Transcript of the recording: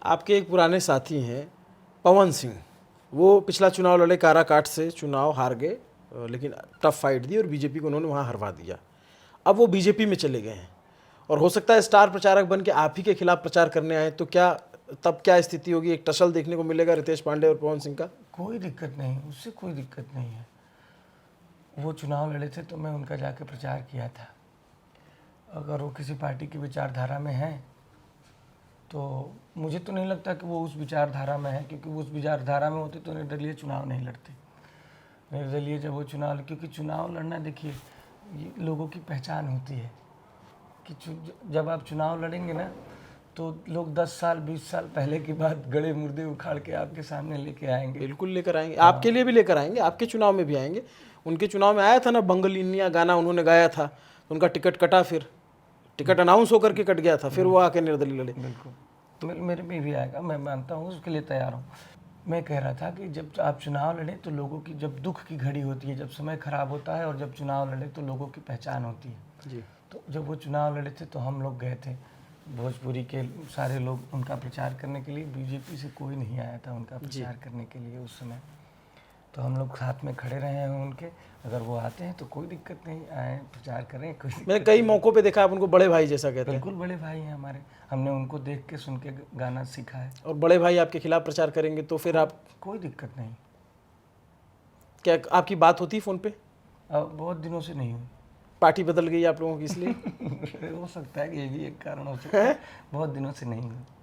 आपके एक पुराने साथी हैं पवन सिंह, वो पिछला चुनाव लड़े, काराकाट से चुनाव हार गए, लेकिन टफ फाइट दी और बीजेपी को उन्होंने वहाँ हरवा दिया। अब वो बीजेपी में चले गए हैं और हो सकता है स्टार प्रचारक बन के आप ही के खिलाफ प्रचार करने आए, तो क्या तब क्या स्थिति होगी? एक टसल देखने को मिलेगा रितेश पांडे और पवन सिंह का? कोई दिक्कत नहीं, उससे कोई दिक्कत नहीं है। वो चुनाव लड़े थे तो मैं उनका जाके प्रचार किया था। अगर वो किसी पार्टी की विचारधारा में है तो मुझे तो नहीं लगता कि वो उस विचारधारा में है, क्योंकि वो उस विचारधारा में होते तो निर्दलीय चुनाव नहीं लड़ते। निर्दलीय जब वो चुनाव, क्योंकि चुनाव लड़ना, देखिए, ये लोगों की पहचान होती है कि जब आप चुनाव लड़ेंगे ना तो लोग 10 साल 20 साल पहले की बात गड़े मुर्दे उखाड़ के आपके सामने लेके आएंगे। बिल्कुल लेकर आएंगे, आपके लिए भी लेकर आएंगे, आपके चुनाव में भी आएंगे। उनके चुनाव में आया था ना बंगलिनिया गाना उन्होंने गाया था, तो उनका टिकट कटा, फिर टिकट अनाउंस होकर के कट गया था, फिर वो आके निर्दलीय लड़े। बिल्कुल, तो मेरे में भी आएगा, मैं मानता हूँ, उसके लिए तैयार हूँ। मैं कह रहा था कि जब आप चुनाव लड़ें तो लोगों की, जब दुख की घड़ी होती है, जब समय खराब होता है, और जब चुनाव लड़े तो लोगों की पहचान होती है जी। तो जब वो चुनाव लड़े थे तो हम लोग गए थे, भोजपुरी के सारे लोग उनका प्रचार करने के लिए। बीजेपी से कोई नहीं आया था उनका प्रचार करने के लिए उस समय, तो हम लोग साथ में खड़े रहे हैं उनके। अगर वो आते हैं तो कोई दिक्कत नहीं, आए प्रचार करें, कोई मैंने कई मौक़ों पे देखा आप उनको बड़े भाई जैसा कहते हैं। बिल्कुल बड़े भाई हैं हमारे, हमने उनको देख के सुन के गाना सीखा है। और बड़े भाई आपके खिलाफ प्रचार करेंगे तो फिर आप, कोई दिक्कत नहीं। क्या आपकी बात होती है फ़ोन पे? अब बहुत दिनों से नहीं हुई। पार्टी बदल गई आप लोगों की इसलिए? हो सकता है कि ये भी एक कारण हो सकता है, बहुत दिनों से नहीं हुई।